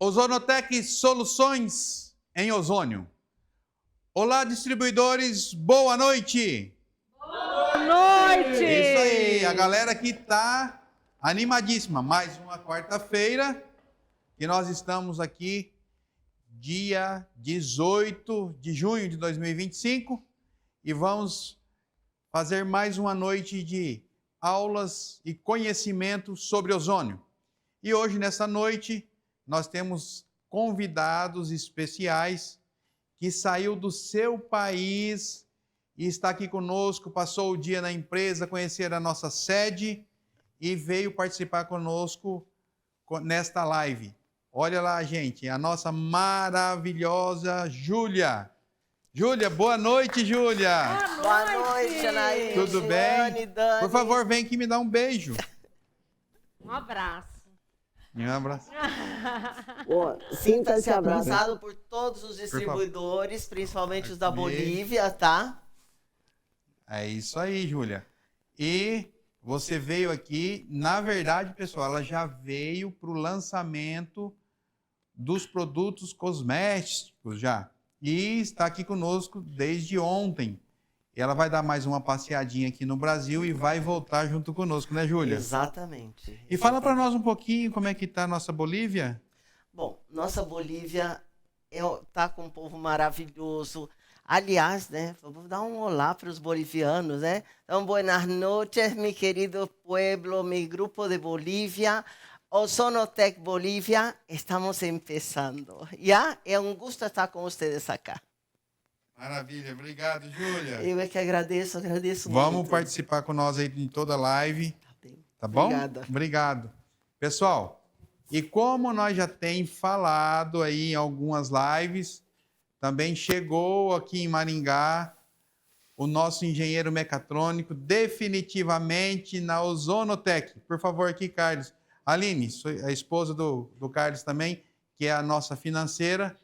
Ozonotec Soluções em Ozônio. Olá, distribuidores, boa noite! Boa noite! Isso aí, a galera aqui tá animadíssima. Mais uma quarta-feira e nós estamos aqui, dia 18 de junho de 2025, e vamos fazer mais uma noite de aulas e conhecimento sobre ozônio. E hoje, nessa noite, nós temos convidados especiais que saiu do seu país e está aqui conosco, passou o dia na empresa, conhecer a nossa sede e veio participar conosco nesta live. Olha lá, gente, a nossa maravilhosa Júlia. Júlia, boa noite, Júlia. Boa noite, Anaí. Tudo bem? Dani. Por favor, vem aqui me dar um beijo. Um abraço. Um abraço. Sinta-se abraçado por todos os distribuidores, principalmente os da Bolívia, tá? É isso aí, Júlia. E você veio aqui, na verdade, pessoal, ela já veio para o lançamento dos produtos cosméticos já. E está aqui conosco desde ontem. Ela vai dar mais uma passeadinha aqui no Brasil e vai voltar junto conosco, né, Júlia? Exatamente. E fala para nós um pouquinho como é que está a nossa Bolívia. Bom, nossa Bolívia tá com um povo maravilhoso. Aliás, né, vou dar um olá para os bolivianos, né? Então, buenas noches, mi querido pueblo, mi grupo de Bolívia. Ozonotec Bolívia, estamos empezando. Já? É um gosto estar com vocês acá. Maravilha, obrigado, Júlia. Eu é que agradeço Vamos muito. participar com nós aí em toda a live, tá bom? Obrigada. Obrigado. Pessoal, e como nós já temos falado aí em algumas lives, também chegou aqui em Maringá o nosso engenheiro mecatrônico definitivamente na Ozonotec. Por favor, aqui, Carlos. Aline, a esposa do Carlos também, que é a nossa financeira,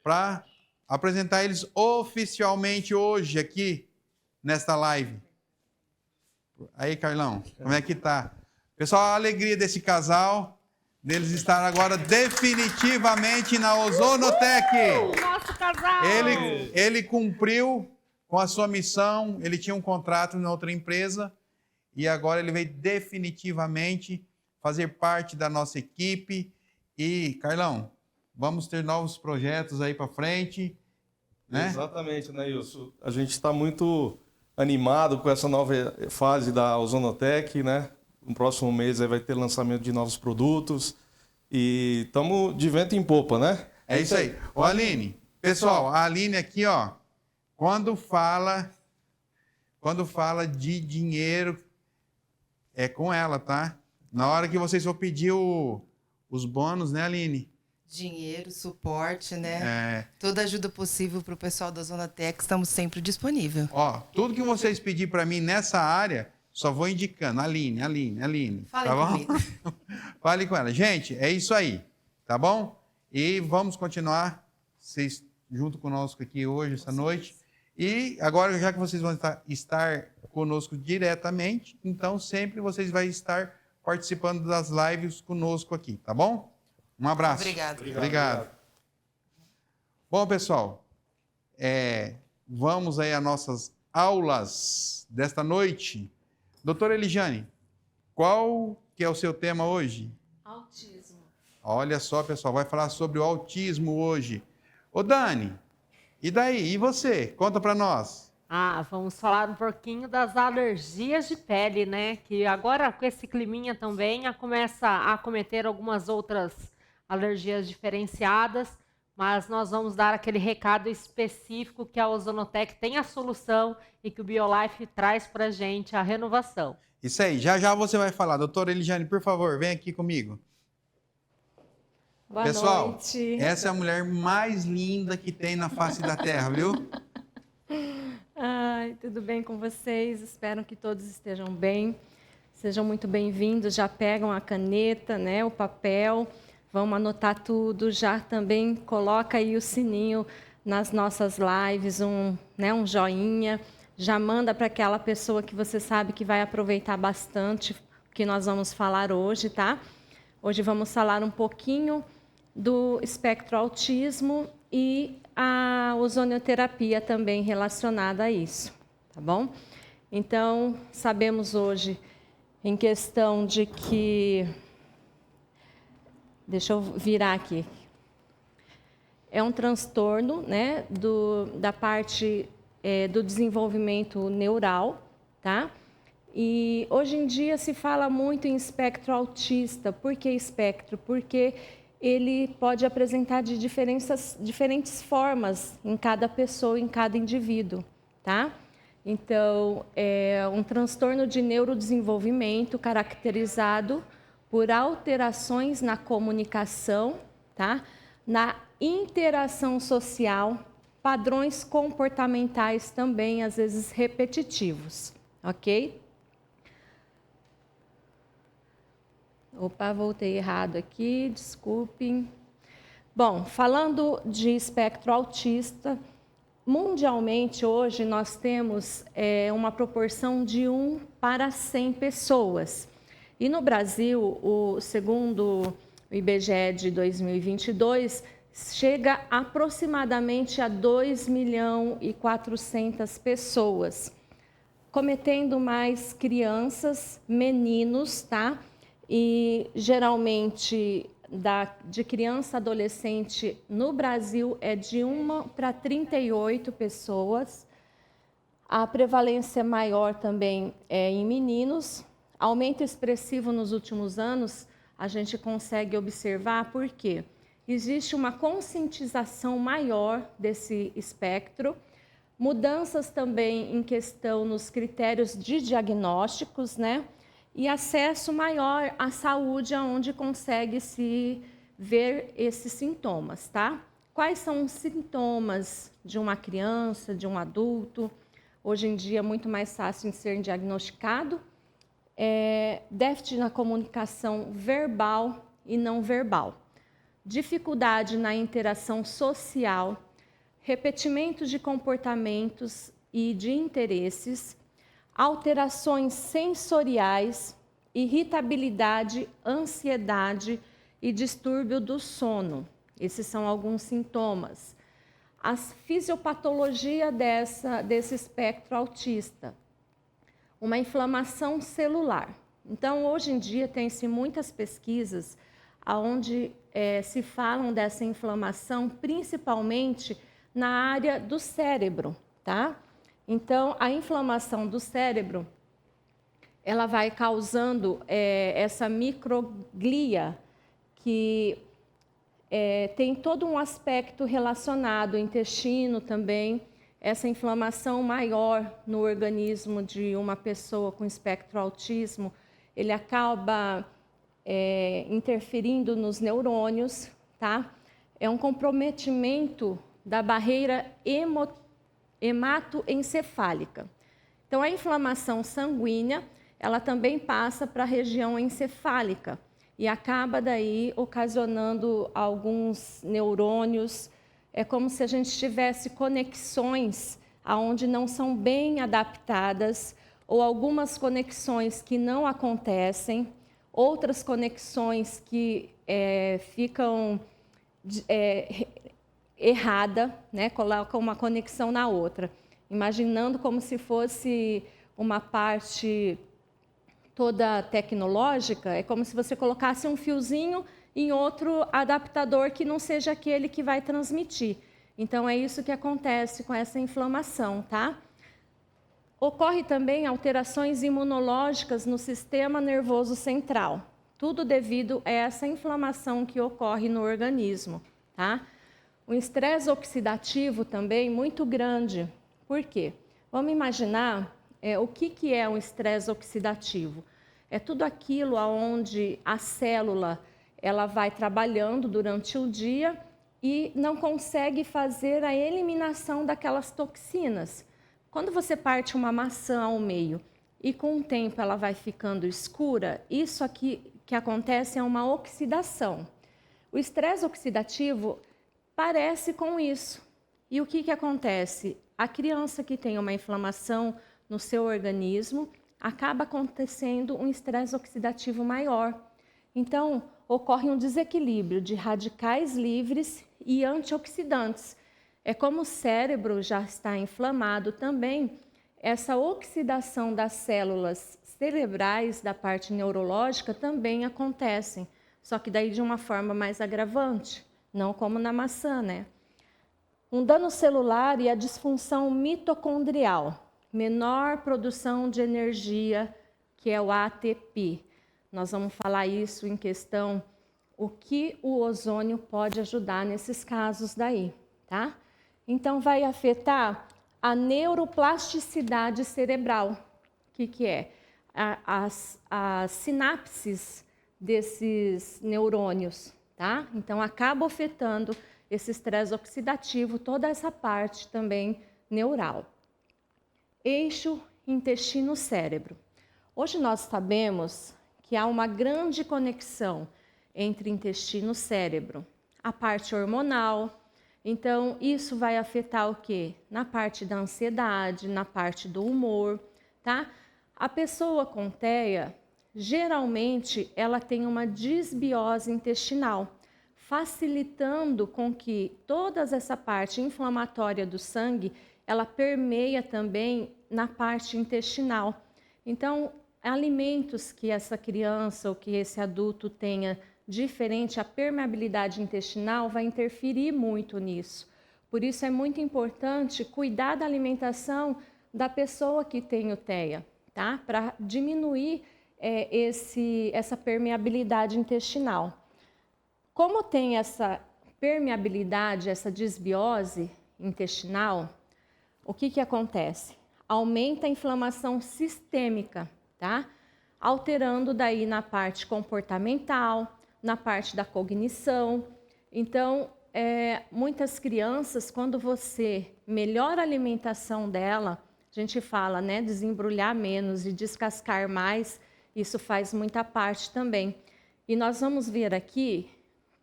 para apresentar eles oficialmente hoje aqui nesta live. Aí, Carlão, como é que tá? Pessoal, a alegria desse casal, deles estar agora definitivamente na Ozonotec. Nosso casal! Ele cumpriu com a sua missão, ele tinha um contrato em outra empresa e agora ele veio definitivamente fazer parte da nossa equipe. E, Carlão, vamos ter novos projetos aí para frente, né? Exatamente, né, Wilson? A gente está muito animado com essa nova fase da Ozonotec, né? No próximo mês aí vai ter lançamento de novos produtos e estamos de vento em popa, né? É isso aí. Ô, Aline, pessoal, a Aline aqui, ó, quando fala de dinheiro, é com ela, tá? Na hora que vocês vão pedir os bônus, né, Aline? Dinheiro, suporte, né? É. Toda ajuda possível para o pessoal da Ozonotec, estamos sempre disponíveis. Ó, tudo que vocês pedirem para mim nessa área, só vou indicando. Aline. Falem Tá bom? comigo. Fale com ela. Gente, é isso aí, tá bom? E vamos continuar, vocês junto conosco aqui hoje, essa noite. E agora, já que vocês vão estar conosco diretamente, então sempre vocês vão estar participando das lives conosco aqui, tá bom? Um abraço. Obrigado. Bom, pessoal, vamos aí às nossas aulas desta noite. Doutora Eliane, qual que é o seu tema hoje? Autismo. Olha só, pessoal, vai falar sobre o autismo hoje. Ô, Dani, e daí? E você? Conta para nós. Vamos falar um pouquinho das alergias de pele, né? Que agora, com esse climinha também, começa a acometer algumas outras alergias diferenciadas, mas nós vamos dar aquele recado específico que a Ozonotec tem a solução e que o BioLife traz para a gente a renovação. Isso aí, já você vai falar. Doutora Eliane, por favor, vem aqui comigo. Boa Pessoal, noite. essa é a mulher mais linda que tem na face da Terra, viu? Ai, tudo bem com vocês? Espero que todos estejam bem. Sejam muito bem-vindos. Já pegam a caneta, né, o papel. Vamos anotar tudo. Já também coloca aí o sininho nas nossas lives, um joinha. Já manda para aquela pessoa que você sabe que vai aproveitar bastante o que nós vamos falar hoje, tá? Hoje vamos falar um pouquinho do espectro autismo e a ozonioterapia também relacionada a isso, tá bom? Então, sabemos hoje, em questão de que... Deixa eu virar aqui. É um transtorno, né, da parte do desenvolvimento neural, tá? E hoje em dia se fala muito em espectro autista. Por que espectro? Porque ele pode apresentar de diferentes formas em cada pessoa, em cada indivíduo, tá? Então, é um transtorno de neurodesenvolvimento caracterizado por alterações na comunicação, tá? Na interação social, padrões comportamentais também, às vezes repetitivos, ok? Opa, voltei errado aqui, desculpem. Bom, falando de espectro autista, mundialmente hoje nós temos uma proporção de 1 para 100 pessoas. E no Brasil, segundo o IBGE de 2022, chega aproximadamente a 2.400.000 pessoas, cometendo mais crianças, meninos, tá? E geralmente de criança adolescente no Brasil é de 1 para 38 pessoas. A prevalência maior também é em meninos. Aumento expressivo nos últimos anos, a gente consegue observar por quê? Existe uma conscientização maior desse espectro, mudanças também em questão nos critérios de diagnósticos, né? E acesso maior à saúde, onde consegue se ver esses sintomas, tá? Quais são os sintomas de uma criança, de um adulto? Hoje em dia é muito mais fácil de ser diagnosticado. Déficit na comunicação verbal e não verbal. Dificuldade na interação social, repetimento de comportamentos e de interesses, alterações sensoriais, irritabilidade, ansiedade e distúrbio do sono. Esses são alguns sintomas. A fisiopatologia desse espectro autista. Uma inflamação celular. Então, hoje em dia, tem-se muitas pesquisas onde se falam dessa inflamação, principalmente na área do cérebro, tá? Então, a inflamação do cérebro, ela vai causando essa microglia, que tem todo um aspecto relacionado ao intestino também. Essa inflamação maior no organismo de uma pessoa com espectro autismo, ele acaba interferindo nos neurônios, tá? É um comprometimento da barreira hematoencefálica. Então, a inflamação sanguínea, ela também passa para a região encefálica e acaba daí ocasionando alguns neurônios. É como se a gente tivesse conexões aonde não são bem adaptadas, ou algumas conexões que não acontecem, outras conexões que ficam errada, né? Colocam uma conexão na outra, imaginando como se fosse uma parte toda tecnológica. É como se você colocasse um fiozinho em outro adaptador que não seja aquele que vai transmitir. Então, é isso que acontece com essa inflamação, tá? Ocorre também alterações imunológicas no sistema nervoso central, tudo devido a essa inflamação que ocorre no organismo, tá? O estresse oxidativo também muito grande. Por quê? Vamos imaginar o que é um estresse oxidativo. É tudo aquilo onde a célula ela vai trabalhando durante o dia e não consegue fazer a eliminação daquelas toxinas. Quando você parte uma maçã ao meio e com o tempo ela vai ficando escura, isso aqui que acontece é uma oxidação. O estresse oxidativo parece com isso. E o que acontece? A criança que tem uma inflamação no seu organismo, acaba acontecendo um estresse oxidativo maior. Então, ocorre um desequilíbrio de radicais livres e antioxidantes. É como o cérebro já está inflamado também, essa oxidação das células cerebrais da parte neurológica também acontecem, só que daí de uma forma mais agravante, não como na maçã, né? Um dano celular e a disfunção mitocondrial, menor produção de energia, que é o ATP. Nós vamos falar isso em questão, o que o ozônio pode ajudar nesses casos daí, tá? Então, vai afetar a neuroplasticidade cerebral. O que é? As sinapses desses neurônios, tá? Então, acaba afetando esse estresse oxidativo, toda essa parte também neural. Eixo intestino-cérebro. Hoje nós sabemos que há uma grande conexão entre intestino e cérebro. A parte hormonal, então isso vai afetar o quê? Na parte da ansiedade, na parte do humor, tá? A pessoa com TEA, geralmente, ela tem uma disbiose intestinal, facilitando com que toda essa parte inflamatória do sangue, ela permeia também na parte intestinal. Então, alimentos que essa criança ou que esse adulto tenha diferente, a permeabilidade intestinal vai interferir muito nisso. Por isso é muito importante cuidar da alimentação da pessoa que tem o TEA, tá? Para diminuir essa permeabilidade intestinal. Como tem essa permeabilidade, essa disbiose intestinal, o que acontece? Aumenta a inflamação sistêmica, tá? Alterando daí na parte comportamental, na parte da cognição. Então, muitas crianças, quando você melhora a alimentação dela, a gente fala, né, desembrulhar menos e descascar mais, isso faz muita parte também. E nós vamos ver aqui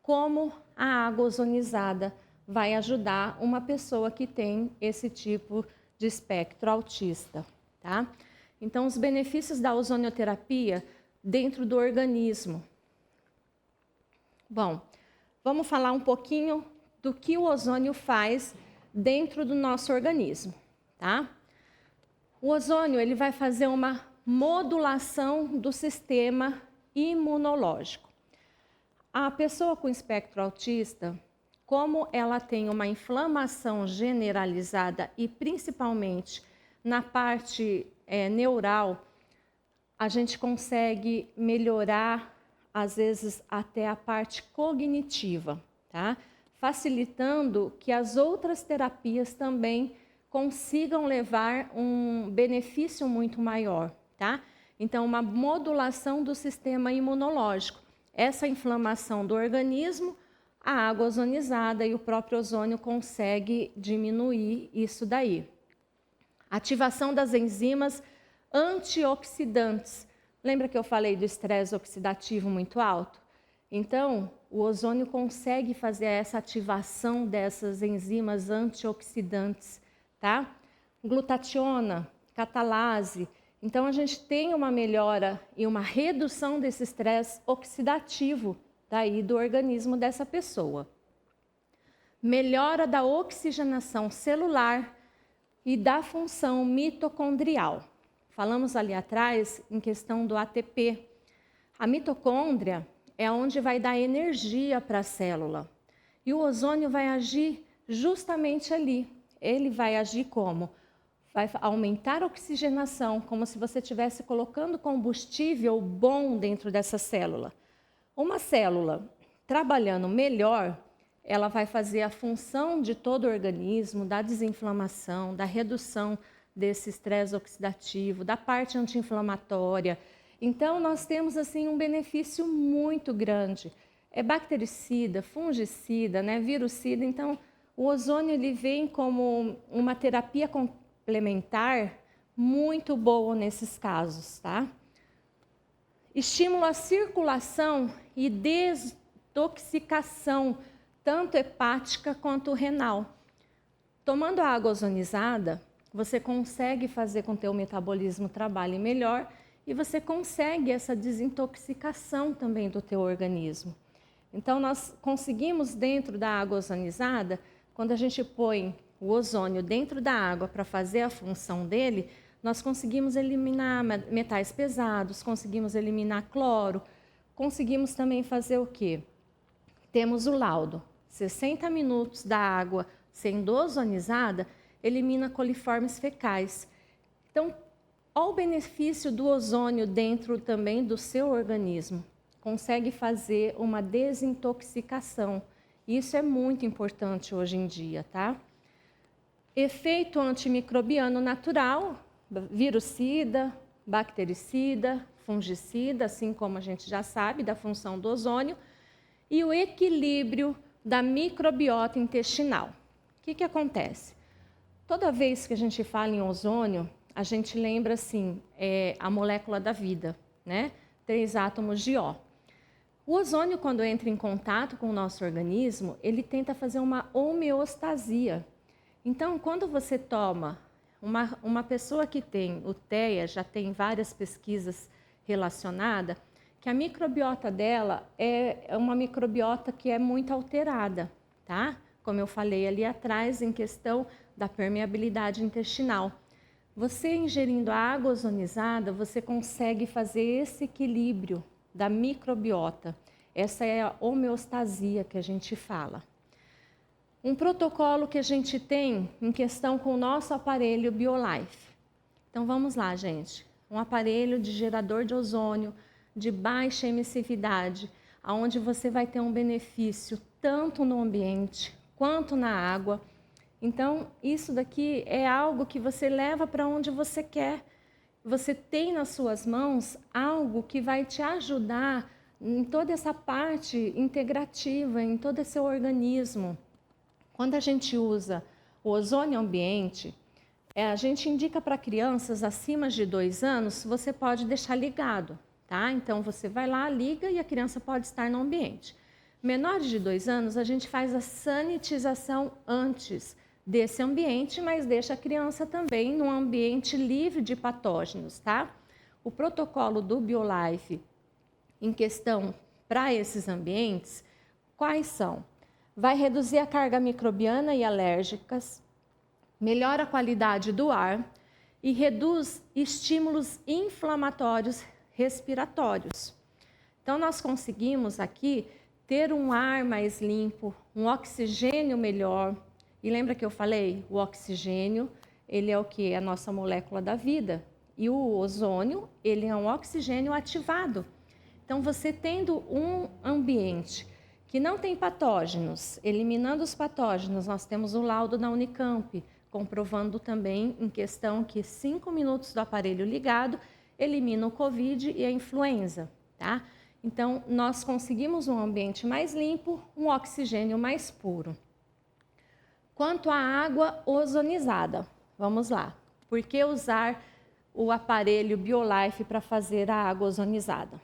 como a água ozonizada vai ajudar uma pessoa que tem esse tipo de espectro autista, tá? Então, os benefícios da ozonioterapia dentro do organismo. Bom, vamos falar um pouquinho do que o ozônio faz dentro do nosso organismo, tá? O ozônio, ele vai fazer uma modulação do sistema imunológico. A pessoa com espectro autista, como ela tem uma inflamação generalizada e principalmente na parte neural, a gente consegue melhorar, às vezes, até a parte cognitiva, tá? Facilitando que as outras terapias também consigam levar um benefício muito maior, tá? Então, uma modulação do sistema imunológico. Essa inflamação do organismo, a água ozonizada e o próprio ozônio consegue diminuir isso daí. Ativação das enzimas antioxidantes. Lembra que eu falei do estresse oxidativo muito alto? Então, o ozônio consegue fazer essa ativação dessas enzimas antioxidantes, tá? Glutationa, catalase. Então, a gente tem uma melhora e uma redução desse estresse oxidativo daí do organismo dessa pessoa. Melhora da oxigenação celular e da função mitocondrial. Falamos ali atrás em questão do ATP. A mitocôndria é onde vai dar energia para a célula. E o ozônio vai agir justamente ali. Ele vai agir como? Vai aumentar a oxigenação, como se você estivesse colocando combustível bom dentro dessa célula. Uma célula trabalhando melhor, ela vai fazer a função de todo o organismo, da desinflamação, da redução desse estresse oxidativo, da parte anti-inflamatória. Então, nós temos assim um benefício muito grande. É bactericida, fungicida, né, virucida. Então, o ozônio ele vem como uma terapia complementar muito boa nesses casos, tá? Estimula a circulação e desintoxicação, tanto hepática quanto renal. Tomando a água ozonizada, você consegue fazer com que o teu metabolismo trabalhe melhor e você consegue essa desintoxicação também do teu organismo. Então, nós conseguimos, dentro da água ozonizada, quando a gente põe o ozônio dentro da água para fazer a função dele, nós conseguimos eliminar metais pesados, conseguimos eliminar cloro, conseguimos também fazer o quê? Temos o laudo. 60 minutos da água sendo ozonizada, elimina coliformes fecais. Então, olha o benefício do ozônio dentro também do seu organismo. Consegue fazer uma desintoxicação. Isso é muito importante hoje em dia, tá? Efeito antimicrobiano natural, virucida, bactericida, fungicida, assim como a gente já sabe da função do ozônio, e o equilíbrio da microbiota intestinal. O que acontece? Toda vez que a gente fala em ozônio, a gente lembra assim, a molécula da vida, né? 3 átomos de O. O ozônio, quando entra em contato com o nosso organismo, ele tenta fazer uma homeostasia. Então, quando você toma, uma pessoa que tem o TEA, já tem várias pesquisas relacionadas, que a microbiota dela é uma microbiota que é muito alterada, tá? Como eu falei ali atrás, em questão da permeabilidade intestinal. Você ingerindo a água ozonizada, você consegue fazer esse equilíbrio da microbiota. Essa é a homeostasia que a gente fala. Um protocolo que a gente tem em questão com o nosso aparelho BioLife. Então vamos lá, gente. Um aparelho de gerador de ozônio de baixa emissividade, onde você vai ter um benefício tanto no ambiente quanto na água. Então, isso daqui é algo que você leva para onde você quer. Você tem nas suas mãos algo que vai te ajudar em toda essa parte integrativa, em todo esse organismo. Quando a gente usa o ozônio ambiente, a gente indica para crianças acima de 2 anos, você pode deixar ligado, tá? Então, você vai lá, liga e a criança pode estar no ambiente. Menores de 2 anos, a gente faz a sanitização antes desse ambiente, mas deixa a criança também num ambiente livre de patógenos, tá? O protocolo do BioLife em questão para esses ambientes, quais são? Vai reduzir a carga microbiana e alérgicas, melhora a qualidade do ar e reduz estímulos inflamatórios respiratórios. Então, nós conseguimos aqui ter um ar mais limpo, um oxigênio melhor. E lembra que eu falei? O oxigênio, ele é o que? É a nossa molécula da vida. E o ozônio, ele é um oxigênio ativado. Então, você tendo um ambiente que não tem patógenos, eliminando os patógenos, nós temos o laudo da Unicamp, comprovando também em questão que 5 minutos do aparelho ligado elimina o Covid e a influenza, tá? Então, nós conseguimos um ambiente mais limpo, um oxigênio mais puro. Quanto à água ozonizada, vamos lá. Por que usar o aparelho BioLife para fazer a água ozonizada?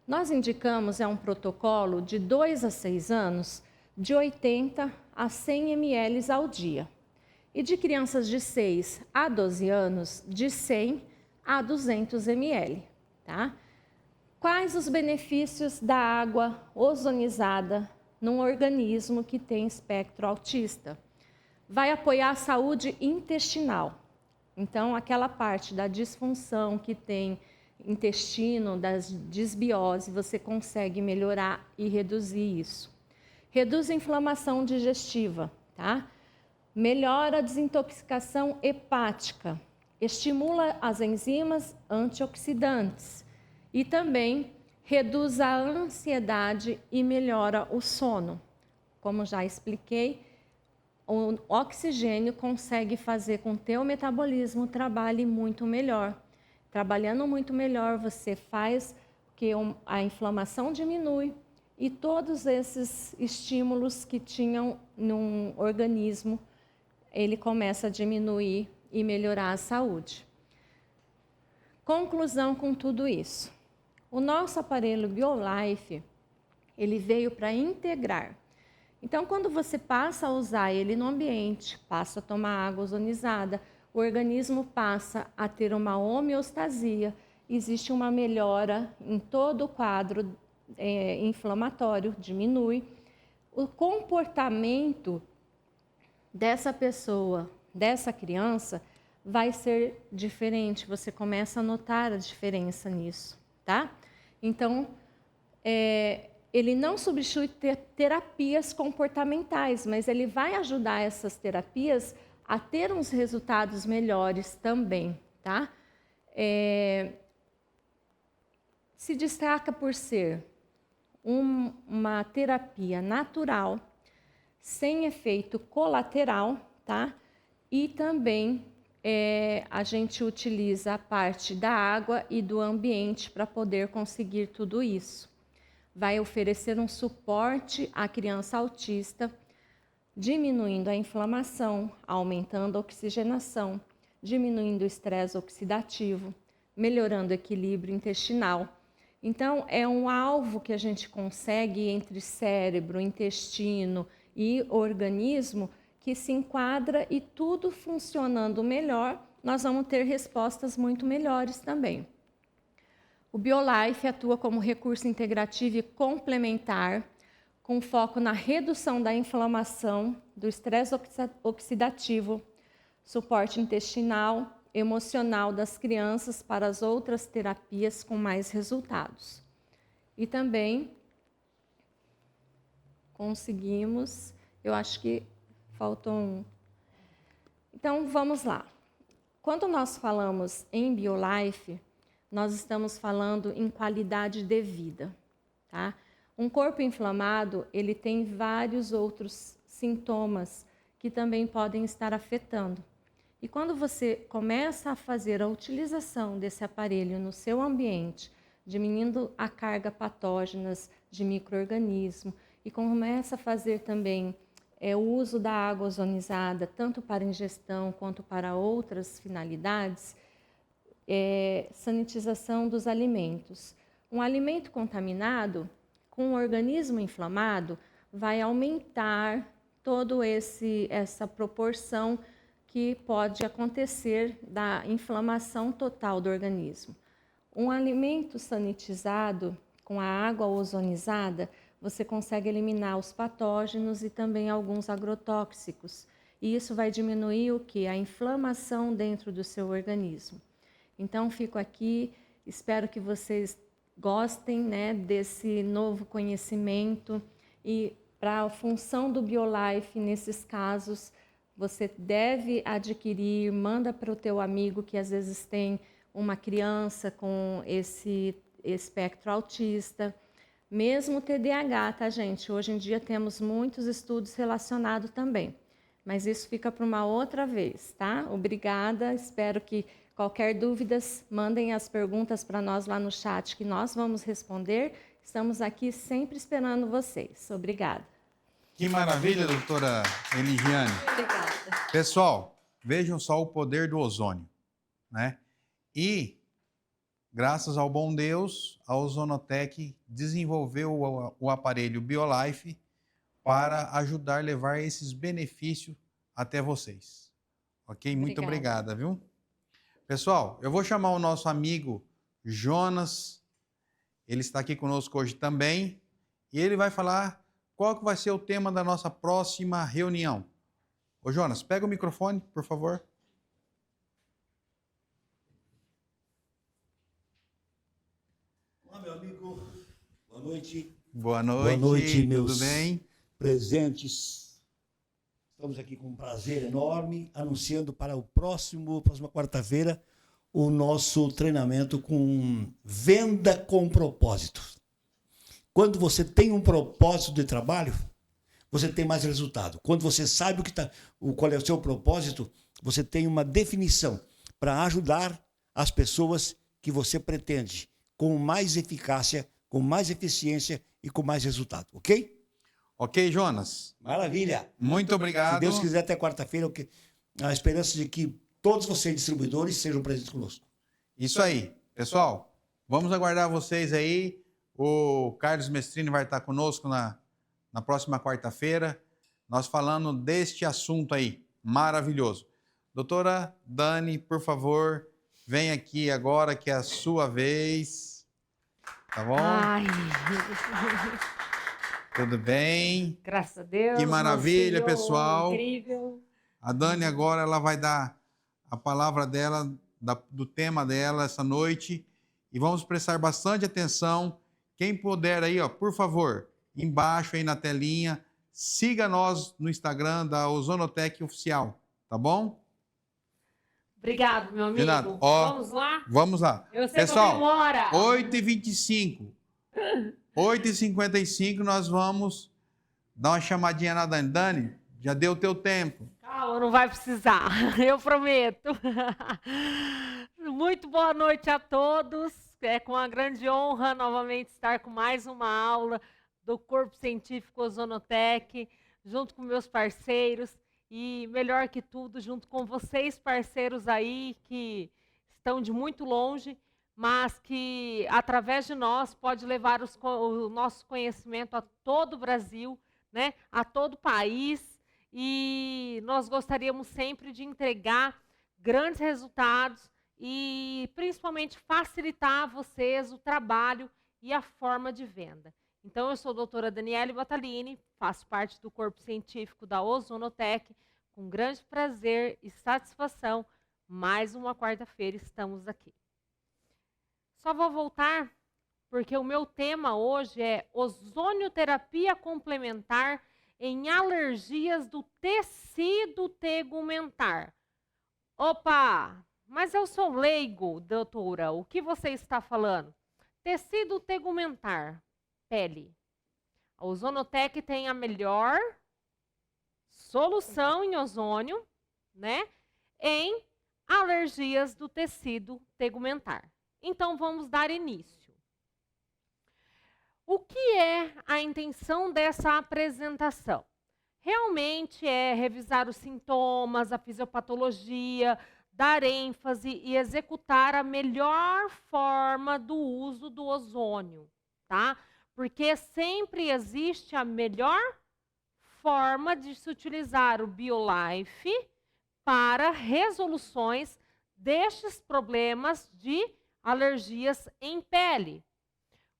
Nós indicamos um protocolo de 2 a 6 anos, de 80 a 100 ml ao dia. E de crianças de 6 a 12 anos, de 100 a 200 ml, tá? Quais os benefícios da água ozonizada num organismo que tem espectro autista? Vai apoiar a saúde intestinal. Então, aquela parte da disfunção que tem intestino, das desbiose, você consegue melhorar e reduzir isso. Reduz a inflamação digestiva, tá? Melhora a desintoxicação hepática, estimula as enzimas antioxidantes e também reduz a ansiedade e melhora o sono. Como já expliquei, o oxigênio consegue fazer com que o teu metabolismo trabalhe muito melhor. Trabalhando muito melhor, você faz que a inflamação diminui e todos esses estímulos que tinham no organismo, ele começa a diminuir e melhorar a saúde. Conclusão com tudo isso. O nosso aparelho BioLife, ele veio para integrar. Então, quando você passa a usar ele no ambiente, passa a tomar água ozonizada, o organismo passa a ter uma homeostasia existe uma melhora em todo o quadro inflamatório, diminui. O comportamento dessa pessoa, dessa criança, vai ser diferente. Você começa a notar a diferença nisso, tá? Então, ele não substitui terapias comportamentais, mas ele vai ajudar essas terapias a ter uns resultados melhores também, tá? Se destaca por ser uma terapia natural, sem efeito colateral, tá? E também a gente utiliza a parte da água e do ambiente para poder conseguir tudo isso. Vai oferecer um suporte à criança autista, diminuindo a inflamação, aumentando a oxigenação, diminuindo o estresse oxidativo, melhorando o equilíbrio intestinal. Então, é um alvo que a gente consegue entre cérebro, intestino e organismo que se enquadra, e tudo funcionando melhor, nós vamos ter respostas muito melhores também. O BioLife atua como recurso integrativo e complementar, com foco na redução da inflamação, do estresse oxidativo, suporte intestinal, emocional das crianças para as outras terapias com mais resultados. E também conseguimos, eu acho que faltou um. Então, vamos lá. Quando nós falamos em BioLife, nós estamos falando em qualidade de vida, tá? Um corpo inflamado, ele tem vários outros sintomas que também podem estar afetando. E quando você começa a fazer a utilização desse aparelho no seu ambiente, diminuindo a carga patógenas de micro-organismos, e começa a fazer também o uso da água ozonizada, tanto para ingestão quanto para outras finalidades, sanitização dos alimentos. Um alimento contaminado, com um organismo inflamado, vai aumentar toda essa proporção que pode acontecer da inflamação total do organismo. Um alimento sanitizado, com a água ozonizada, você consegue eliminar os patógenos e também alguns agrotóxicos. E isso vai diminuir o quê? A inflamação dentro do seu organismo. Então, fico aqui, espero que vocês gostem, né, desse novo conhecimento. E para a função do BioLife, nesses casos, você deve adquirir, manda para o teu amigo que às vezes tem uma criança com esse espectro autista, mesmo TDAH, tá, gente? Hoje em dia temos muitos estudos relacionados também, mas isso fica para uma outra vez, tá? Obrigada, espero que qualquer dúvidas, mandem as perguntas para nós lá no chat que nós vamos responder. Estamos aqui sempre esperando vocês. Obrigada. Que maravilha, doutora Eligiane. Obrigada. Pessoal, vejam só o poder do ozônio, né? E, graças ao bom Deus, a Ozonotec desenvolveu o aparelho BioLife para ajudar a levar esses benefícios até vocês. Ok? Muito obrigada, viu? Pessoal, eu vou chamar o nosso amigo Jonas. Ele está aqui conosco hoje também. E ele vai falar qual que vai ser o tema da nossa próxima reunião. Ô Jonas, pega o microfone, por favor. Olá, meu amigo. Boa noite. Boa noite. Boa noite, meus tudo bem? presentes. Estamos aqui com um prazer enorme, anunciando para próxima quarta-feira, o nosso treinamento com venda com propósito. Quando você tem um propósito de trabalho, você tem mais resultado. Quando você sabe qual é o seu propósito, você tem uma definição para ajudar as pessoas que você pretende, com mais eficácia, com mais eficiência e com mais resultado, ok? Ok, Jonas. Maravilha. Muito obrigado. Se Deus quiser, até quarta-feira, a esperança de que todos vocês, distribuidores, sejam presentes conosco. Isso aí. Pessoal, vamos aguardar vocês aí. O Carlos Mestrini vai estar conosco na próxima quarta-feira, nós falando deste assunto aí, maravilhoso. Doutora Dani, por favor, vem aqui agora que é a sua vez. Tá bom? Ai, Tudo bem? graças a Deus. Que maravilha, Senhor, pessoal. incrível. A Dani agora ela vai dar a palavra dela, do tema dela essa noite. E vamos prestar bastante atenção. Quem puder aí, ó, por favor, embaixo aí na telinha, siga nós no Instagram da Ozonotec Oficial, tá bom? Obrigado, meu amigo. Renato, ó, Vamos lá? Vamos lá. Eu sei Pessoal, que demora. 8h25. 8h55 nós vamos dar uma chamadinha na Dani. Dani, já deu o teu tempo. Calma, não vai precisar, eu prometo. Muito boa noite a todos. É com uma grande honra novamente estar com mais uma aula do Corpo Científico Ozonotec, junto com meus parceiros e, melhor que tudo, junto com vocês, parceiros aí que estão de muito longe, mas que, através de nós, pode levar o nosso conhecimento a todo o Brasil, né, a todo o país. E nós gostaríamos sempre de entregar grandes resultados e principalmente facilitar a vocês o trabalho e a forma de venda. Então, eu sou a doutora Daniele Batalini, faço parte do corpo científico da Ozonotec, com grande prazer e satisfação, mais uma quarta-feira estamos aqui. Só vou voltar, porque o meu tema hoje é ozonioterapia complementar em alergias do tecido tegumentar. Opa, mas eu sou leigo, doutora, o que você está falando? Tecido tegumentar, pele. A Ozonotec tem a melhor solução em ozônio, né, em alergias do tecido tegumentar. Então, vamos dar início. O que é a intenção dessa apresentação? Realmente é revisar os sintomas, a fisiopatologia, dar ênfase e executar a melhor forma do uso do ozônio, tá? Porque sempre existe a melhor forma de se utilizar o BioLife para resoluções destes problemas de alergias em pele.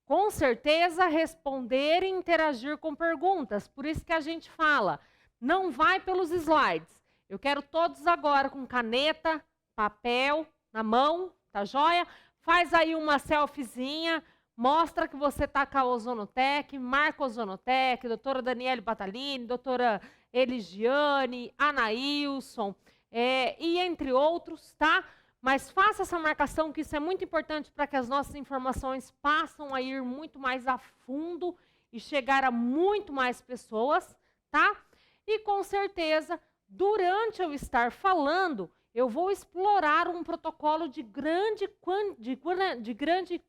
Com certeza, responder e interagir com perguntas. Por isso que a gente fala, não vai pelos slides. Eu quero todos agora com caneta, papel na mão, tá joia? Faz aí uma selfiezinha, mostra que você está com a Ozonotec, marca a Ozonotec, doutora Daniele Batalini, doutora Eligiane, Anailson, e entre outros, tá? Mas faça essa marcação, que isso é muito importante para que as nossas informações passem a ir muito mais a fundo e chegar a muito mais pessoas, tá? E com certeza, durante eu estar falando, eu vou explorar um protocolo de grande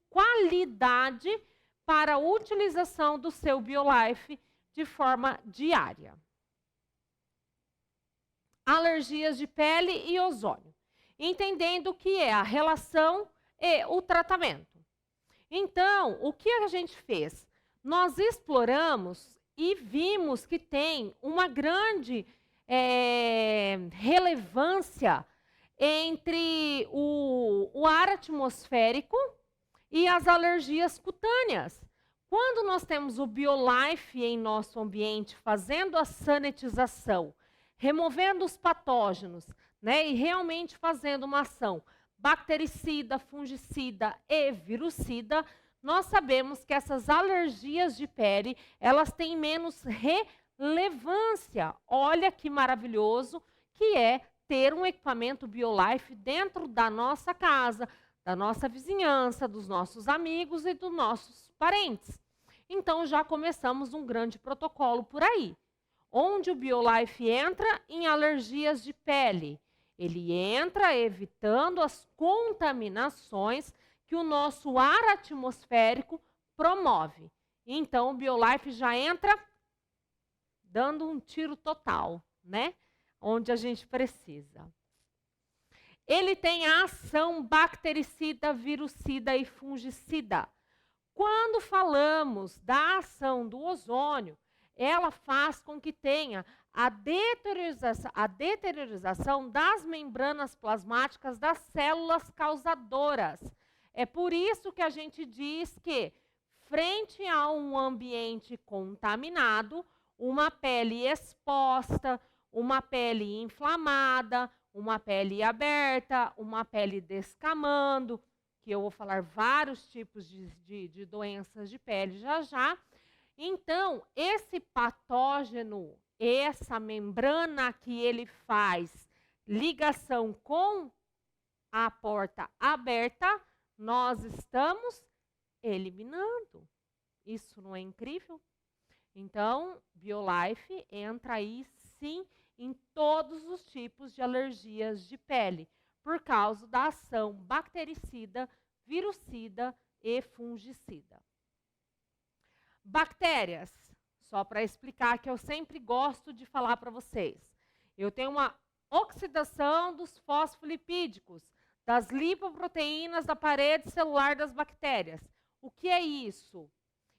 qualidade para a utilização do seu BioLife de forma diária. Alergias de pele e ozônio. Entendendo o que é a relação e o tratamento. Então, o que a gente fez? Nós exploramos e vimos que tem uma grande relevância entre o ar atmosférico e as alergias cutâneas. Quando nós temos o BioLife em nosso ambiente, fazendo a sanitização, removendo os patógenos, né, e realmente fazendo uma ação bactericida, fungicida e virucida, nós sabemos que essas alergias de pele, elas têm menos relevância. Olha que maravilhoso que é ter um equipamento BioLife dentro da nossa casa, da nossa vizinhança, dos nossos amigos e dos nossos parentes. Então, já começamos um grande protocolo por aí, onde o BioLife entra em alergias de pele. Ele entra evitando as contaminações que o nosso ar atmosférico promove. Então, o BioLife já entra dando um tiro total, né? Onde a gente precisa. Ele tem a ação bactericida, virucida e fungicida. Quando falamos da ação do ozônio, ela faz com que tenha a deteriorização das membranas plasmáticas das células causadoras. É por isso que a gente diz que, frente a um ambiente contaminado, uma pele exposta, uma pele inflamada, uma pele aberta, uma pele descamando, que eu vou falar vários tipos de doenças de pele já já. Então, esse patógeno, essa membrana que ele faz ligação com a porta aberta, nós estamos eliminando. Isso não é incrível? Então, BioLife entra aí, sim, em todos os tipos de alergias de pele, por causa da ação bactericida, virucida e fungicida. Bactérias, só para explicar que eu sempre gosto de falar para vocês. Eu tenho uma oxidação dos fosfolipídicos, das lipoproteínas da parede celular das bactérias. O que é isso?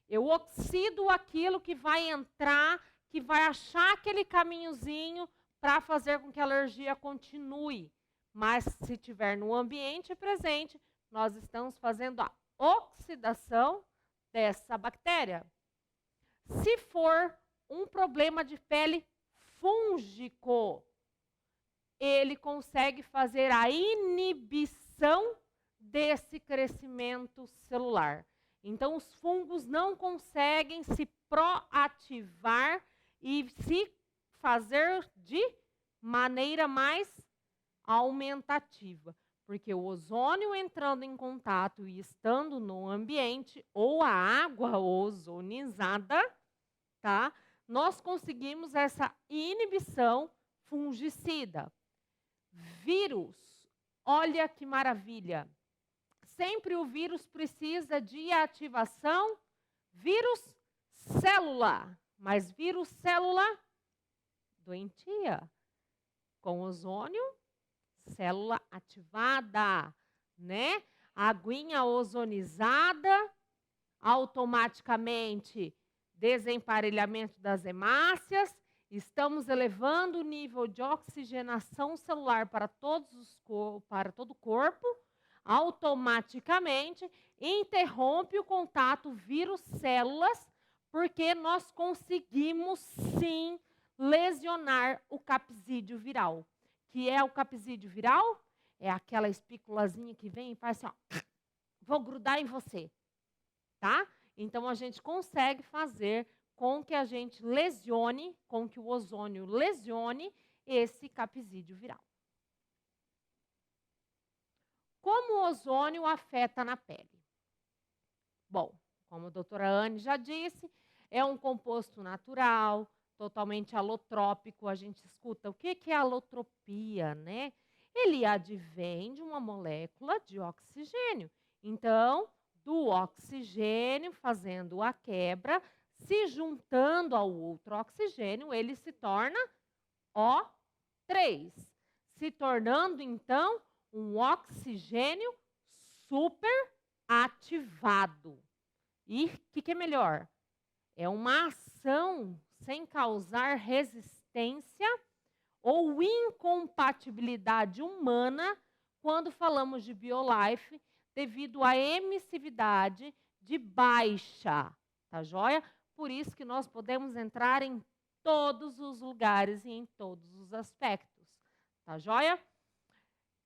Eu oxido aquilo que vai entrar, que vai achar aquele caminhozinho para fazer com que a alergia continue. Mas se tiver no ambiente presente, nós estamos fazendo a oxidação dessa bactéria. Se for um problema de pele fúngico, ele consegue fazer a inibição desse crescimento celular. Então, os fungos não conseguem se proativar e se fazer de maneira mais aumentativa. Porque o ozônio entrando em contato e estando no ambiente, ou a água ozonizada, tá? Nós conseguimos essa inibição fungicida. Vírus, olha que maravilha. Sempre o vírus precisa de ativação vírus célula, mas vírus célula doentia. Com ozônio, célula ativada, né? Aguinha ozonizada, automaticamente desemparelhamento das hemácias, estamos elevando o nível de oxigenação celular para todo o corpo, automaticamente interrompe o contato vírus-células, porque nós conseguimos sim lesionar o capsídeo viral. Que é o capsídeo viral? É aquela espículazinha que vem e faz assim, ó, vou grudar em você, tá? Então, a gente consegue fazer com que a gente lesione, com que o ozônio lesione esse capsídeo viral. Como o ozônio afeta na pele? Bom, como a doutora Anne já disse, é um composto natural, totalmente alotrópico. A gente escuta o que é alotropia, né? Ele advém de uma molécula de oxigênio. Então, do oxigênio fazendo a quebra, se juntando ao outro oxigênio, ele se torna O3, se tornando, então, um oxigênio superativado. E o que é melhor? É uma ação sem causar resistência ou incompatibilidade humana quando falamos de BioLife, devido à emissividade de baixa, tá joia? Por isso que nós podemos entrar em todos os lugares e em todos os aspectos, tá joia?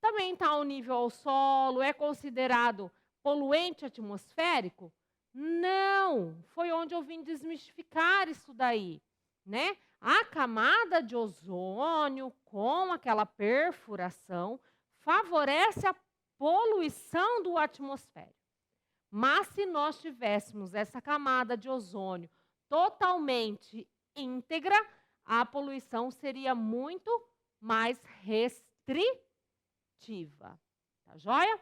Também está ao nível ao solo, é considerado poluente atmosférico? Não, foi onde eu vim desmistificar isso daí, né? A camada de ozônio com aquela perfuração favorece a poluição do atmosférico. Mas se nós tivéssemos essa camada de ozônio totalmente íntegra, a poluição seria muito mais restritiva. Tá joia?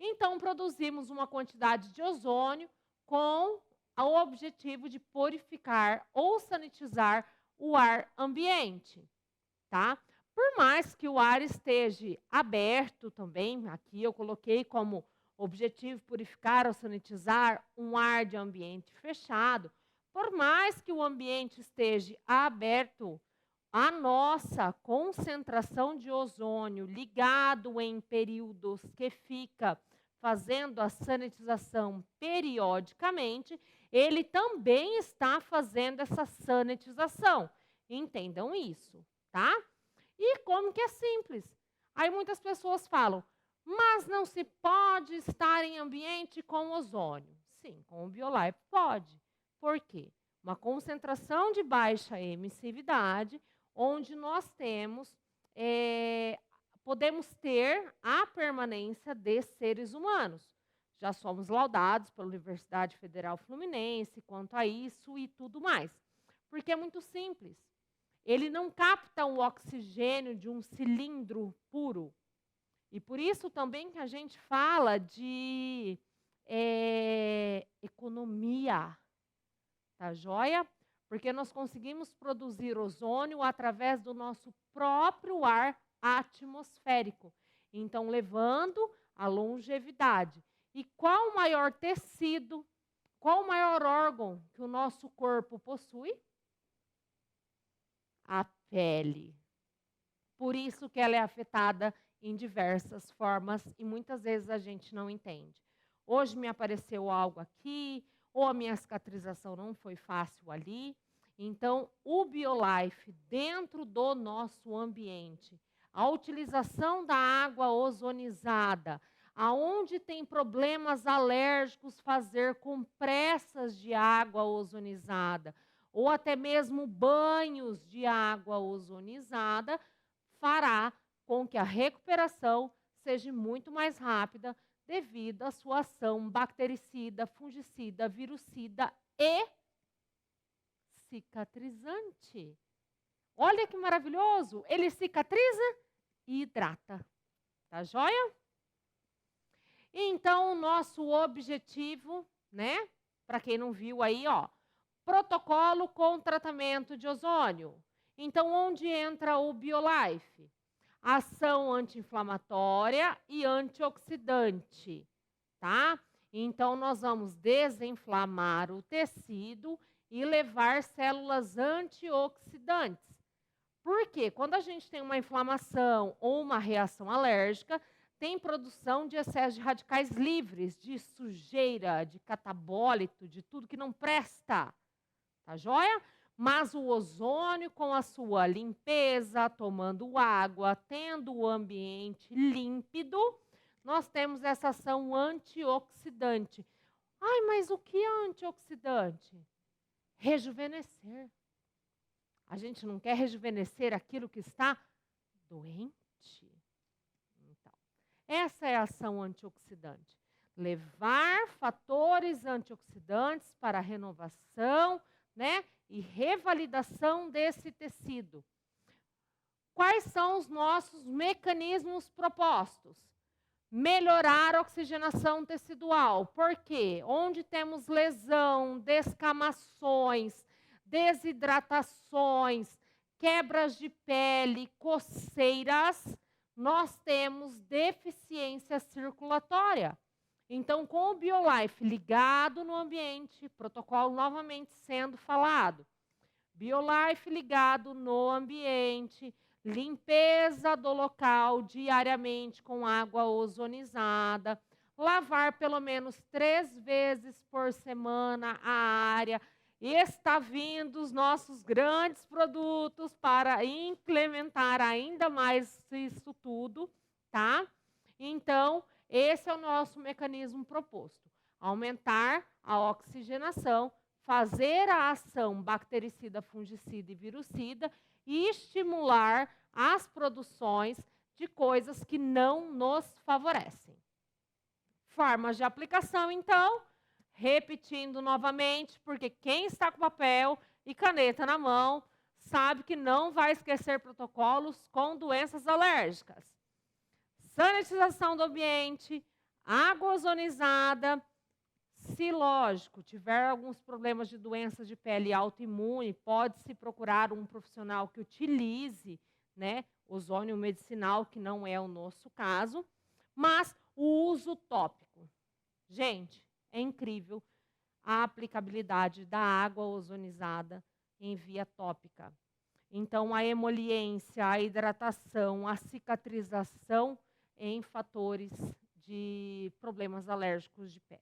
Então, produzimos uma quantidade de ozônio com o objetivo de purificar ou sanitizar o ar ambiente, tá? Por mais que o ar esteja aberto também, aqui eu coloquei como objetivo purificar ou sanitizar um ar de ambiente fechado, por mais que o ambiente esteja aberto, a nossa concentração de ozônio ligado em períodos que fica fazendo a sanitização periodicamente, ele também está fazendo essa sanitização. Entendam isso, tá? E como que é simples? Aí muitas pessoas falam, mas não se pode estar em ambiente com ozônio. Sim, com o BioLife pode. Por quê? Uma concentração de baixa emissividade, onde nós podemos ter a permanência de seres humanos. Já somos laudados pela Universidade Federal Fluminense quanto a isso e tudo mais. Porque é muito simples. Ele não capta o oxigênio de um cilindro puro. E por isso também que a gente fala de economia, tá joia? Porque nós conseguimos produzir ozônio através do nosso próprio ar atmosférico. Então, levando a longevidade. E qual o maior tecido, qual o maior órgão que o nosso corpo possui? A pele. Por isso que ela é afetada em diversas formas e muitas vezes a gente não entende. Hoje me apareceu algo aqui, ou a minha cicatrização não foi fácil ali. Então, o BioLife dentro do nosso ambiente, a utilização da água ozonizada, aonde tem problemas alérgicos, fazer compressas de água ozonizada, ou até mesmo banhos de água ozonizada, fará com que a recuperação seja muito mais rápida devido à sua ação bactericida, fungicida, virucida e cicatrizante. Olha que maravilhoso! Ele cicatriza e hidrata. Tá joia? Então, o nosso objetivo, né? Para quem não viu aí, ó, protocolo com tratamento de ozônio. Então, onde entra o BioLife? Ação anti-inflamatória e antioxidante, tá? Então, nós vamos desinflamar o tecido e levar células antioxidantes. Por quê? Quando a gente tem uma inflamação ou uma reação alérgica, tem produção de excesso de radicais livres, de sujeira, de catabólito, de tudo que não presta. Tá joia? Mas o ozônio, com a sua limpeza, tomando água, tendo o ambiente límpido, nós temos essa ação antioxidante. Ai, mas o que é antioxidante? Rejuvenescer. A gente não quer rejuvenescer aquilo que está doente. Então, essa é a ação antioxidante. Levar fatores antioxidantes para a renovação, né, e revalidação desse tecido. Quais são os nossos mecanismos propostos? Melhorar a oxigenação tecidual. Por quê? Onde temos lesão, descamações, desidratações, quebras de pele, coceiras, nós temos deficiência circulatória. Então, com o BioLife ligado no ambiente, protocolo novamente sendo falado, BioLife ligado no ambiente, limpeza do local diariamente com água ozonizada, lavar pelo menos 3 vezes por semana a área. E está vindo os nossos grandes produtos para implementar ainda mais isso tudo, tá? Então, esse é o nosso mecanismo proposto. Aumentar a oxigenação, fazer a ação bactericida, fungicida e virucida e estimular as produções de coisas que não nos favorecem. Formas de aplicação, então, repetindo novamente, porque quem está com papel e caneta na mão sabe que não vai esquecer protocolos com doenças alérgicas. Sanitização do ambiente, água ozonizada. Se, lógico, tiver alguns problemas de doenças de pele autoimune, pode-se procurar um profissional que utilize, né, ozônio medicinal, que não é o nosso caso, mas o uso tópico. Gente, é incrível a aplicabilidade da água ozonizada em via tópica. Então, a emoliência, a hidratação, a cicatrização em fatores de problemas alérgicos de pele.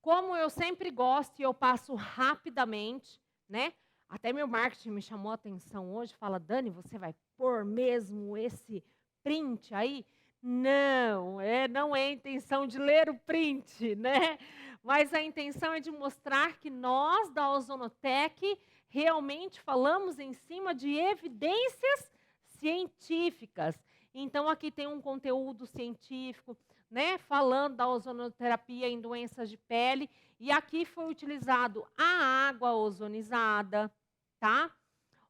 Como eu sempre gosto e eu passo rapidamente, né? Até meu marketing me chamou a atenção hoje, fala, Dani, você vai pôr mesmo esse print aí? Não, não é a intenção de ler o print, né? Mas a intenção é de mostrar que nós, da Ozonotec, realmente falamos em cima de evidências científicas. Então, aqui tem um conteúdo científico, né, falando da ozonoterapia em doenças de pele. E aqui foi utilizado a água ozonizada, tá?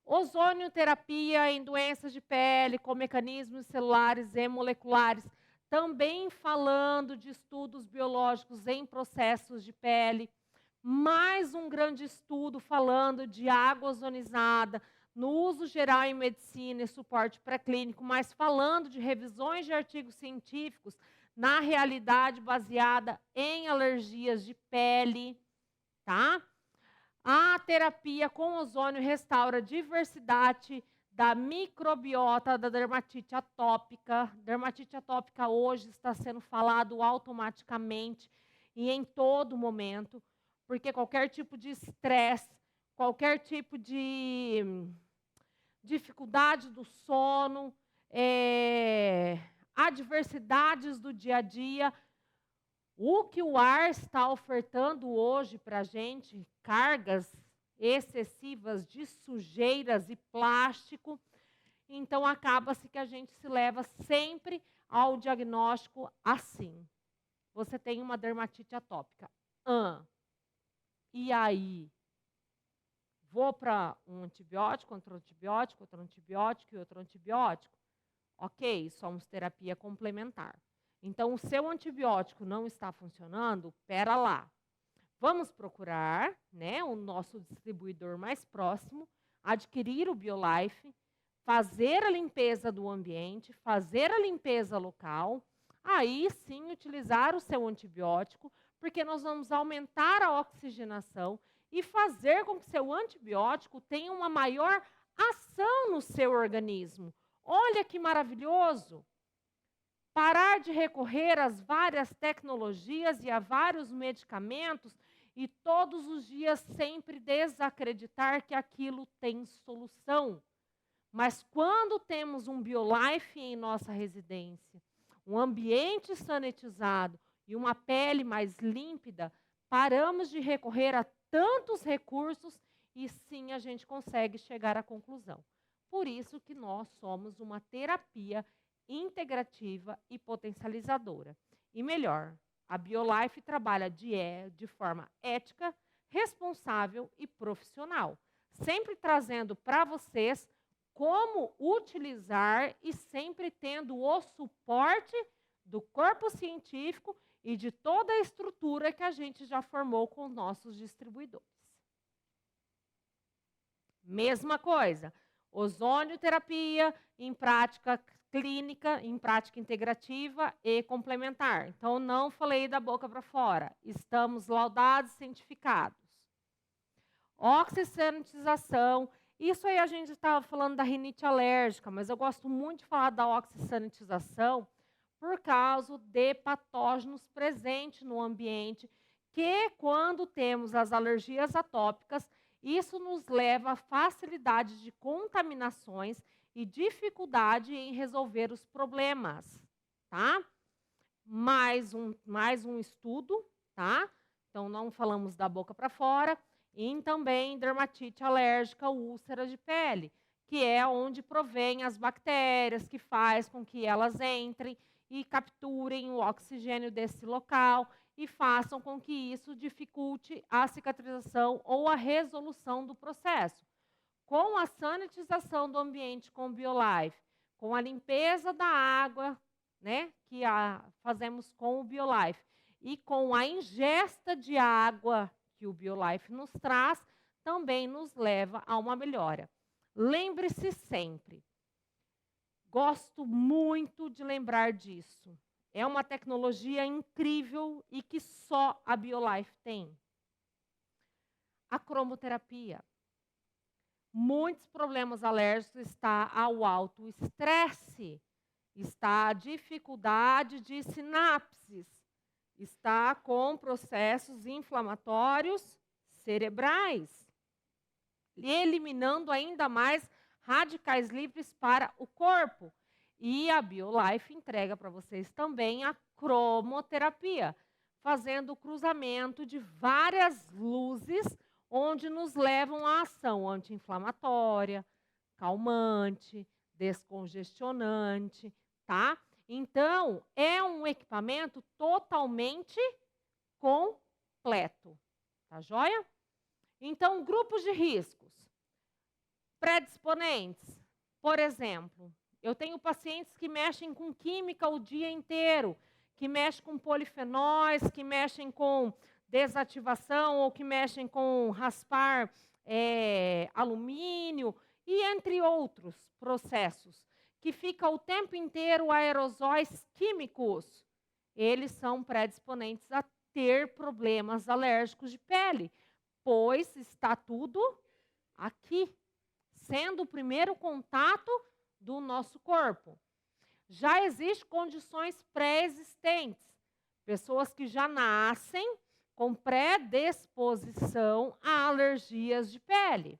Ozonioterapia em doenças de pele, com mecanismos celulares e moleculares, também falando de estudos biológicos em processos de pele. Mais um grande estudo falando de água ozonizada, no uso geral em medicina e suporte pré-clínico, mas falando de revisões de artigos científicos na realidade baseada em alergias de pele, tá? A terapia com ozônio restaura a diversidade da microbiota da dermatite atópica. Dermatite atópica hoje está sendo falado automaticamente e em todo momento, porque qualquer tipo de estresse, qualquer tipo de dificuldade do sono, adversidades do dia a dia, o que o ar está ofertando hoje para a gente, cargas excessivas de sujeiras e plástico, então acaba-se que a gente se leva sempre ao diagnóstico assim. Você tem uma dermatite atópica. E aí? Vou para um antibiótico, outro antibiótico, outro antibiótico e outro antibiótico? Ok, somos terapia complementar. Então, o seu antibiótico não está funcionando? Pera lá. Vamos procurar, né, o nosso distribuidor mais próximo, adquirir o BioLife, fazer a limpeza do ambiente, fazer a limpeza local, aí sim utilizar o seu antibiótico, porque nós vamos aumentar a oxigenação e fazer com que seu antibiótico tenha uma maior ação no seu organismo. Olha que maravilhoso! Parar de recorrer às várias tecnologias e a vários medicamentos e todos os dias sempre desacreditar que aquilo tem solução. Mas quando temos um BioLife em nossa residência, um ambiente sanitizado e uma pele mais límpida, paramos de recorrer a tantos recursos e sim a gente consegue chegar à conclusão. Por isso que nós somos uma terapia integrativa e potencializadora. E melhor, a BioLife trabalha de forma ética, responsável e profissional, sempre trazendo para vocês como utilizar e sempre tendo o suporte do corpo científico e de toda a estrutura que a gente já formou com nossos distribuidores. Mesma coisa, ozonioterapia em prática clínica, em prática integrativa e complementar. Então, não falei da boca para fora. Estamos laudados e cientificados. Oxisanitização. Isso aí a gente estava falando da rinite alérgica, mas eu gosto muito de falar da oxisanitização por causa de patógenos presentes no ambiente, que quando temos as alergias atópicas, isso nos leva a facilidade de contaminações e dificuldade em resolver os problemas, tá? Mais um estudo, tá? Então, não falamos da boca para fora. E também dermatite alérgica, úlcera de pele, que é onde provém as bactérias, que faz com que elas entrem e capturem o oxigênio desse local e façam com que isso dificulte a cicatrização ou a resolução do processo. Com a sanitização do ambiente com o BioLife, com a limpeza da água, né, que fazemos com o BioLife, e com a ingesta de água que o BioLife nos traz, também nos leva a uma melhora. Lembre-se sempre, gosto muito de lembrar disso, é uma tecnologia incrível e que só a BioLife tem. A cromoterapia. muitos problemas alérgicos está ao alto estresse, está a dificuldade de sinapses, está com processos inflamatórios cerebrais, eliminando ainda mais radicais livres para o corpo. E a BioLife entrega para vocês também a cromoterapia, fazendo o cruzamento de várias luzes, onde nos levam à ação anti-inflamatória, calmante, descongestionante, tá? Então, é um equipamento totalmente completo, tá joia? Então, grupos de riscos. Predisponentes, por exemplo, eu tenho pacientes que mexem com química o dia inteiro, que mexem com polifenóis, que mexem com desativação ou que mexem com raspar alumínio e entre outros processos, que fica o tempo inteiro aerosóis químicos. Eles são predisponentes a ter problemas alérgicos de pele, pois está tudo aqui, sendo o primeiro contato do nosso corpo. Já existem condições pré-existentes, pessoas que já nascem com predisposição a alergias de pele.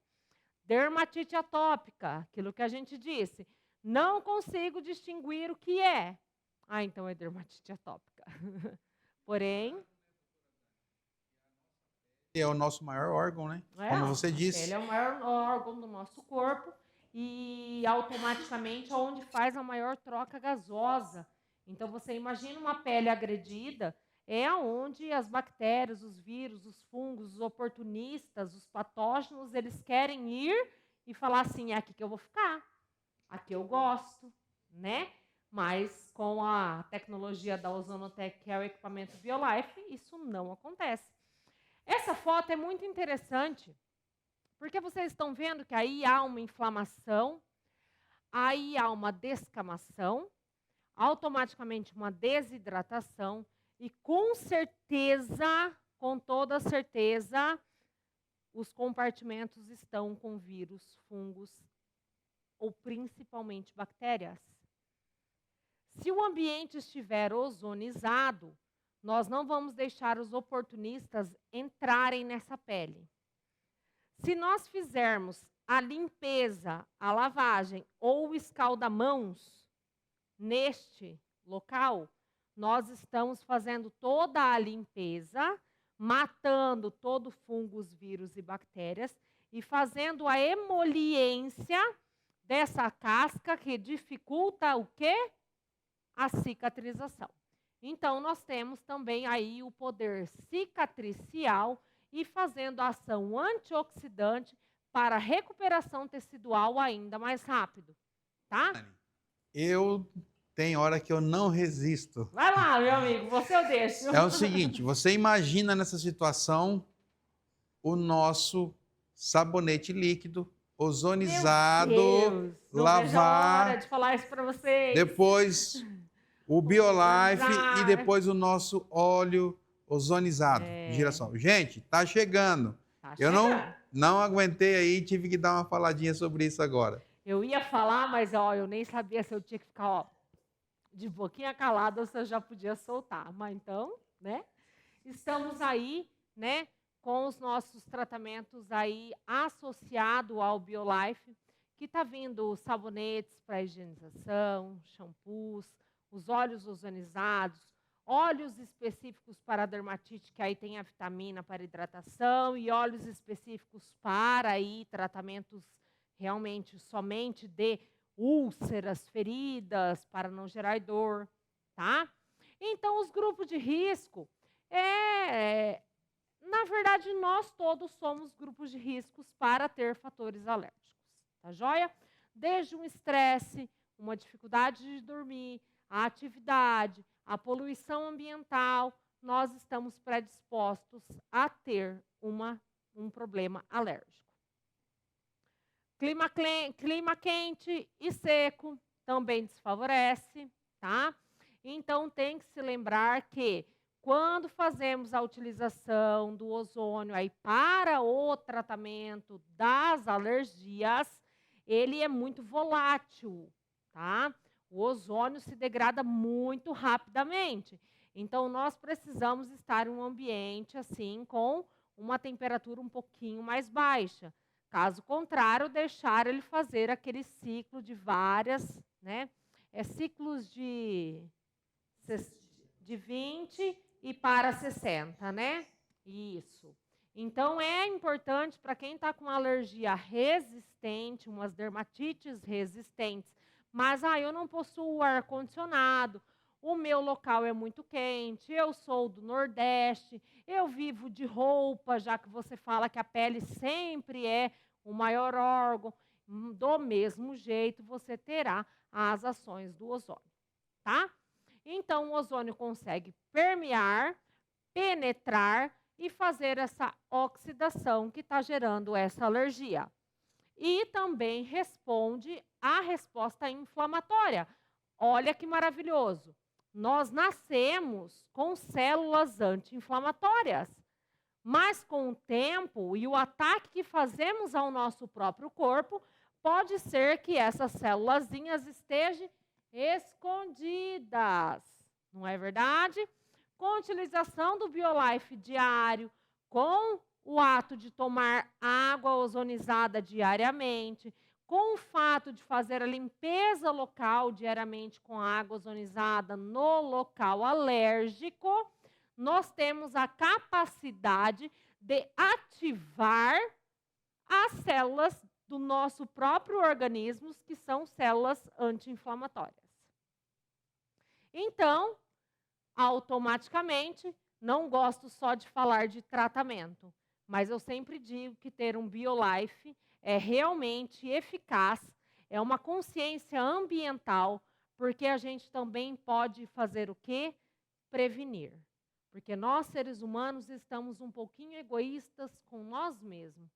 Dermatite atópica, aquilo que a gente disse, não consigo distinguir o que é. Ah, então é dermatite atópica. Porém, É o nosso maior órgão, né? é, Como você disse. ele é o maior órgão do nosso corpo e automaticamente é onde faz a maior troca gasosa. Então você imagina uma pele agredida, é onde as bactérias, os vírus, os fungos, os oportunistas, os patógenos, eles querem ir e falar assim, é aqui que eu vou ficar, aqui eu gosto, né? Mas com a tecnologia da Ozonotec, que é o equipamento BioLife, isso não acontece. Essa foto é muito interessante, porque vocês estão vendo que aí há uma inflamação, aí há uma descamação, automaticamente uma desidratação e com certeza, com toda certeza, os compartimentos estão com vírus, fungos ou principalmente bactérias. Se o ambiente estiver ozonizado, nós não vamos deixar os oportunistas entrarem nessa pele. Se nós fizermos a limpeza, a lavagem ou o escalda-mãos neste local, nós estamos fazendo toda a limpeza, matando todo fungos, vírus e bactérias e fazendo a emoliência dessa casca que dificulta o quê? A cicatrização. Então, nós temos também aí o poder cicatricial e fazendo a ação antioxidante para a recuperação tecidual ainda mais rápido, tá? Eu tenho hora que eu não resisto. Vai lá, meu amigo, você eu deixo. É o seguinte, você imagina nessa situação o nosso sabonete líquido, ozonizado, Meu Deus, não lavar, vejo a hora de falar isso para vocês. depois o BioLife Ozonizar. e depois o nosso óleo ozonizado de girassol. Gente, tá chegando. Tá Eu chegando. não aguentei aí, tive que dar uma faladinha sobre isso agora. Eu ia falar, mas ó, eu nem sabia se eu tinha que ficar ó, de boquinha calada ou se eu já podia soltar. Mas então, né? Estamos aí, né, com os nossos tratamentos aí associados ao BioLife, que está vindo sabonetes para higienização, shampoos, os óleos ozonizados, óleos específicos para a dermatite, que aí tem a vitamina para hidratação, e óleos específicos para aí tratamentos realmente somente de úlceras, feridas, para não gerar dor, tá? Então, os grupos de risco, na verdade, nós todos somos grupos de riscos para ter fatores alérgicos, tá joia? Desde um estresse, uma dificuldade de dormir, a atividade, a poluição ambiental, nós estamos predispostos a ter um problema alérgico. Clima quente e seco também desfavorece, tá? Então, tem que se lembrar que quando fazemos a utilização do ozônio aí para o tratamento das alergias, ele é muito volátil, tá? O ozônio se degrada muito rapidamente. Então, nós precisamos estar em um ambiente assim, com uma temperatura um pouquinho mais baixa. Caso contrário, deixar ele fazer aquele ciclo de várias, né? Ciclos de 20 e para 60, né? Isso. Então, é importante para quem está com uma alergia resistente, umas dermatites resistentes, mas eu não possuo ar-condicionado, o meu local é muito quente, eu sou do Nordeste, eu vivo de roupa, já que você fala que a pele sempre é o maior órgão, do mesmo jeito você terá as ações do ozônio, tá? Então, o ozônio consegue permear, penetrar e fazer essa oxidação que está gerando essa alergia. E também responde à resposta inflamatória. Olha que maravilhoso. Nós nascemos com células anti-inflamatórias, mas com o tempo e o ataque que fazemos ao nosso próprio corpo, pode ser que essas célulazinhas estejam escondidas, não é verdade? Com a utilização do BioLife diário, com o ato de tomar água ozonizada diariamente, com o fato de fazer a limpeza local diariamente com água ozonizada no local alérgico, nós temos a capacidade de ativar as células do nosso próprio organismo, que são células anti-inflamatórias. Então, automaticamente, não gosto só de falar de tratamento, mas eu sempre digo que ter um BioLife é realmente eficaz, é uma consciência ambiental, porque a gente também pode fazer o quê? Prevenir. Porque nós, seres humanos, estamos um pouquinho egoístas com nós mesmos.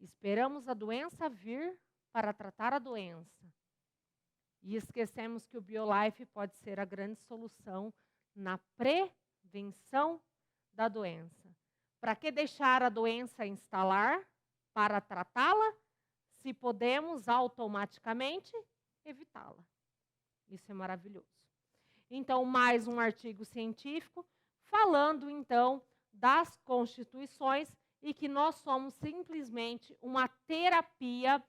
Esperamos a doença vir para tratar a doença. E esquecemos que o BioLife pode ser a grande solução na prevenção da doença. Para que deixar a doença instalar para tratá-la, se podemos automaticamente evitá-la? Isso é maravilhoso. Então, mais um artigo científico falando, então, das constituições e que nós somos simplesmente uma terapia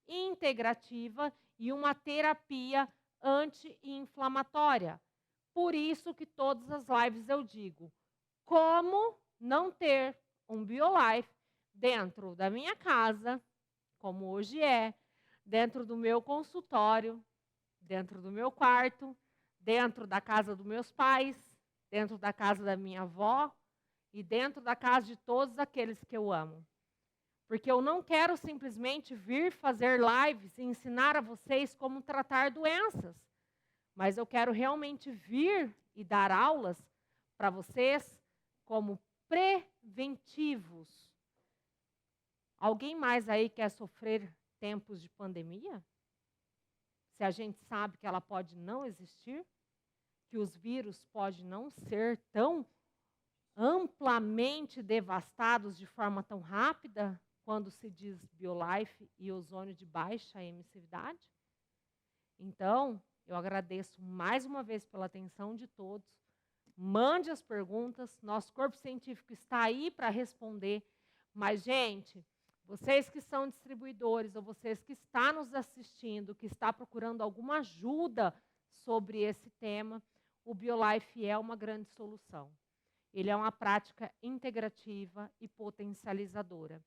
integrativa e uma terapia anti-inflamatória. Por isso que todas as lives eu digo, como não ter um BioLife dentro da minha casa, como hoje é, dentro do meu consultório, dentro do meu quarto, dentro da casa dos meus pais, dentro da casa da minha avó e dentro da casa de todos aqueles que eu amo. Porque eu não quero simplesmente vir fazer lives e ensinar a vocês como tratar doenças, mas eu quero realmente vir e dar aulas para vocês como preventivos. Alguém mais aí quer sofrer tempos de pandemia? Se a gente sabe que ela pode não existir, que os vírus podem não ser tão amplamente devastados de forma tão rápida quando se diz BioLife e ozônio de baixa emissividade? Então, eu agradeço mais uma vez pela atenção de todos. Mande as perguntas, nosso corpo científico está aí para responder. Mas, gente, vocês que são distribuidores ou vocês que estão nos assistindo, que está procurando alguma ajuda sobre esse tema, o BioLife é uma grande solução. Ele é uma prática integrativa e potencializadora.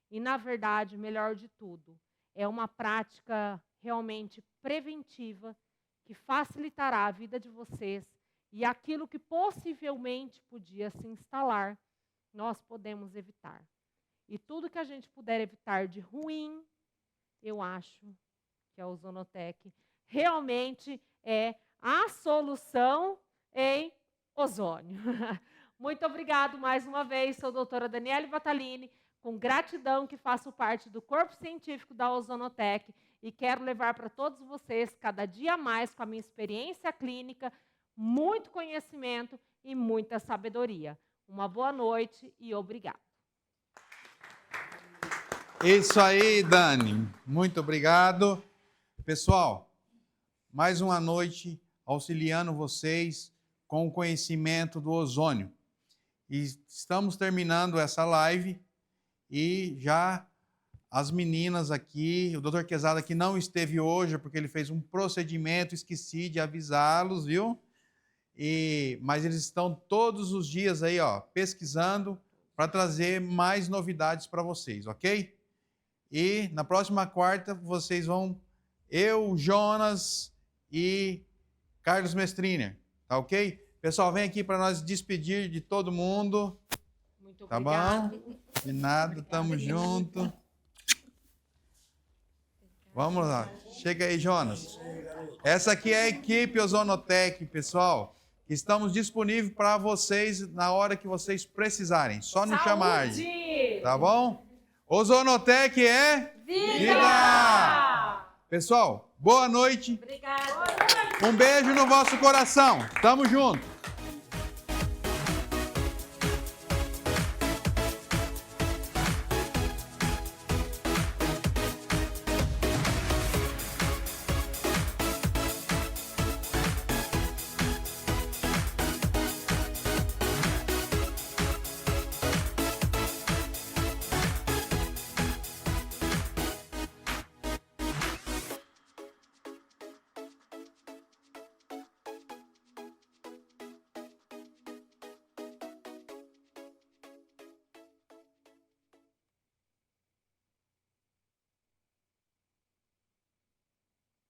E, na verdade, melhor de tudo, é uma prática realmente preventiva que facilitará a vida de vocês e aquilo que possivelmente podia se instalar, nós podemos evitar. E tudo que a gente puder evitar de ruim, eu acho que a Ozonotec realmente é a solução em ozônio. Muito obrigado mais uma vez, sou a doutora Daniele Batalini, com gratidão que faço parte do corpo científico da Ozonotec e quero levar para todos vocês, cada dia mais, com a minha experiência clínica, muito conhecimento e muita sabedoria. Uma boa noite e obrigado. Isso aí, Dani. Muito obrigado. Pessoal, mais uma noite auxiliando vocês com o conhecimento do ozônio. E estamos terminando essa live e já as meninas aqui, o Dr. Quezada que não esteve hoje porque ele fez um procedimento, esqueci de avisá-los, viu? Mas eles estão todos os dias aí, ó, pesquisando para trazer mais novidades para vocês, ok? E na próxima quarta vocês vão, eu, Jonas e Carlos Mestriner, tá ok? Pessoal, vem aqui para nós despedir de todo mundo. Muito Tá obrigada. bom? De nada, tamo junto. Vamos lá. Chega aí, Jonas. Essa aqui é a equipe Ozonotec, pessoal. Estamos disponíveis para vocês na hora que vocês precisarem. Só nos chamar. Tá bom? Ozonotec é vida! Pessoal, boa noite. Obrigada. Um beijo no vosso coração. Tamo junto.